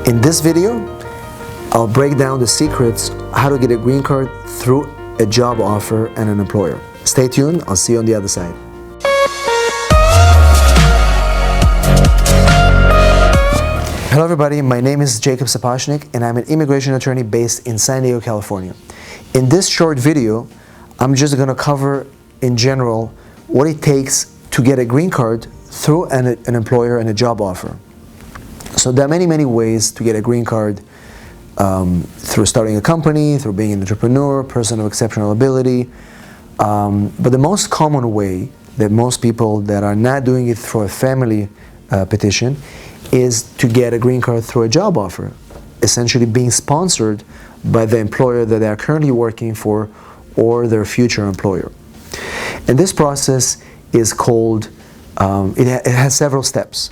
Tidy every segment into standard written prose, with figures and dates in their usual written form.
In this video, I'll break down the secrets how to get a green card through a job offer and an employer. Stay tuned, I'll see you on the other side. Hello everybody, my name is Jacob Sapochnik and I'm an immigration attorney based in San Diego, California. In this short video, I'm just going to cover in general what it takes to get a green card through an employer and a job offer. So there are many ways to get a green card, through starting a company, through being an entrepreneur, person of exceptional ability. But the most common way that most people that are not doing it for a family petition is to get a green card through a job offer, essentially being sponsored by the employer that they are currently working for or their future employer. And this process is called, it has several steps.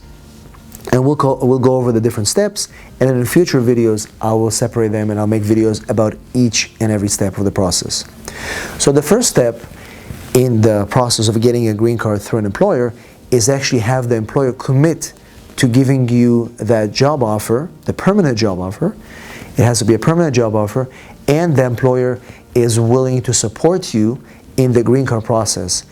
And we'll go over the different steps, and in future videos I will separate them and I'll make videos about each and every step of the process. So the first step in the process of getting a green card through an employer is actually have the employer commit to giving you that job offer, the permanent job offer. It has to be a permanent job offer, and the employer is willing to support you in the green card process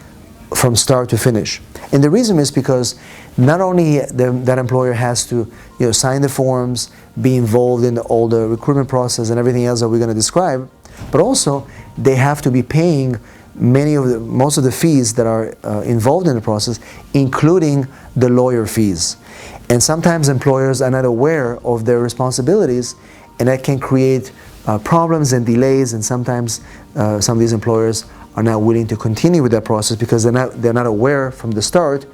from start to finish. And the reason is because not only that employer has to sign the forms, be involved in all the recruitment process and everything else that we're going to describe, but also they have to be paying most of the fees that are involved in the process, including the lawyer fees. And sometimes employers are not aware of their responsibilities, and that can create problems and delays, and sometimes some of these employers are not willing to continue with that process because they're not aware from the start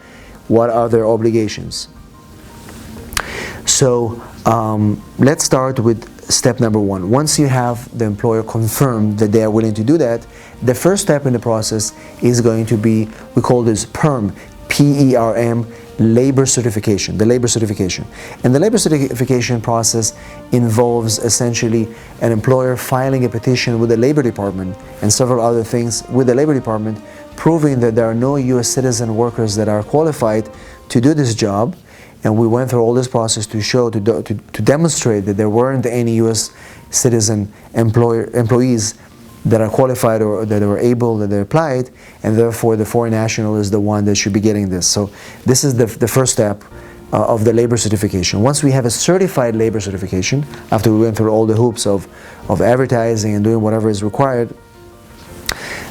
what are their obligations. So let's start with step number one. Once you have the employer confirm that they are willing to do that, the first step in the process is going to be, we call this PERM, P-E-R-M, labor certification, the labor certification. And the labor certification process involves essentially an employer filing a petition with the Labor Department and several other things with the Labor Department, proving that there are no U.S. citizen workers that are qualified to do this job. And we went through all this process to show, to demonstrate that there weren't any U.S. citizen employees that are qualified or that are able, that they applied, and therefore the foreign national is the one that should be getting this. So this is the first step of the labor certification. Once we have a certified labor certification, after we went through all the hoops of advertising and doing whatever is required,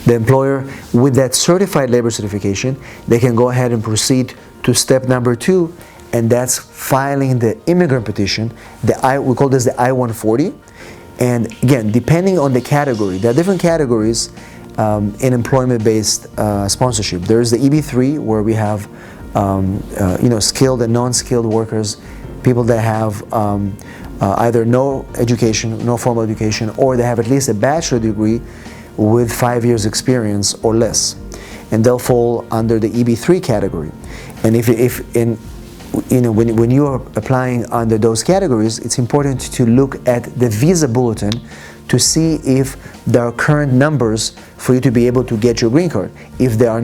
the employer, with that certified labor certification, they can go ahead and proceed to step number two, and that's filing the immigrant petition. We call this the I-140. And again, depending on the category, there are different categories in employment-based sponsorship. There is the EB-3, where we have skilled and non-skilled workers, people that have either no education, no formal education, or they have at least a bachelor degree with 5 years experience or less, and they'll fall under the EB-3 category. And when you are applying under those categories, it's important to look at the visa bulletin to see if there are current numbers for you to be able to get your green card. If there are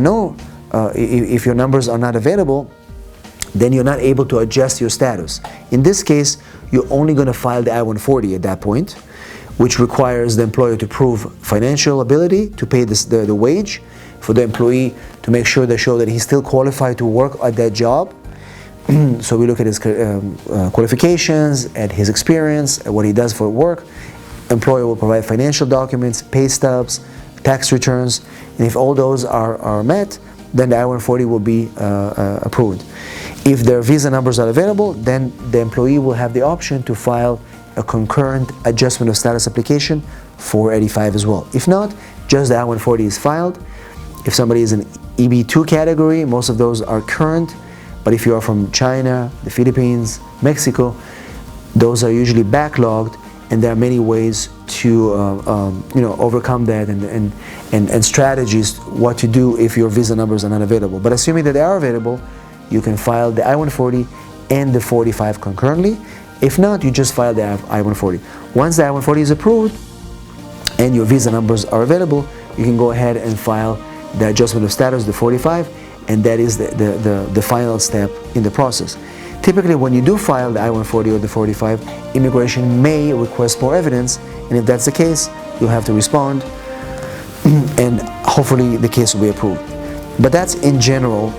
if your numbers are not available, then you're not able to adjust your status. In this case, you're only going to file the I-140 at that point, which requires the employer to prove financial ability to pay the wage, for the employee to make sure they show that he's still qualified to work at that job. So we look at his qualifications, at his experience, at what he does for work. Employer will provide financial documents, pay stubs, tax returns, and if all those are met, then the I-140 will be approved. If their visa numbers are available, then the employee will have the option to file a concurrent adjustment of status application for 85 as well. If not, just the I-140 is filed. If somebody is in EB-2 category, most of those are current. But if you are from China, the Philippines, Mexico, those are usually backlogged, and there are many ways to overcome that and strategies what to do if your visa numbers are not available. But assuming that they are available, you can file the I-140 and the 45 concurrently. If not, you just file the I-140. Once the I-140 is approved and your visa numbers are available, you can go ahead and file the adjustment of status, the 45, and that is the final step in the process. Typically, when you do file the I-140 or the 45, immigration may request more evidence, and if that's the case, you'll have to respond, and hopefully the case will be approved. But that's in general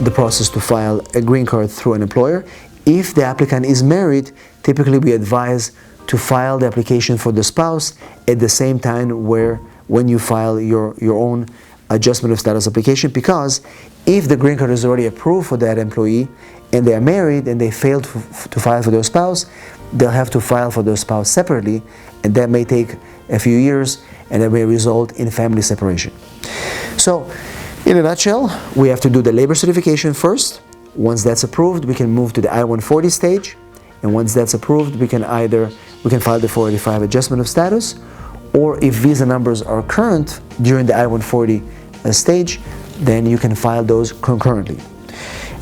the process to file a green card through an employer. If the applicant is married, typically we advise to file the application for the spouse at the same time when you file your own adjustment of status application, because if the green card is already approved for that employee and they are married and they fail to file for their spouse, they'll have to file for their spouse separately, and that may take a few years, and that may result in family separation. So in a nutshell, we have to do the labor certification first. Once that's approved, we can move to the I-140 stage, and once that's approved, we can file the 485 adjustment of status, or if visa numbers are current during the I-140 stage, then you can file those concurrently.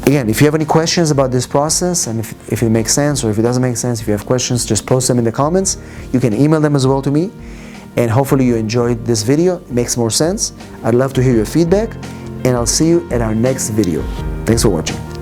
Again, if you have any questions about this process, and if it makes sense or if it doesn't make sense, if you have questions, just post them in the comments. You can email them as well to me, and hopefully you enjoyed this video. It makes more sense. I'd love to hear your feedback, and I'll see you at our next video. Thanks for watching.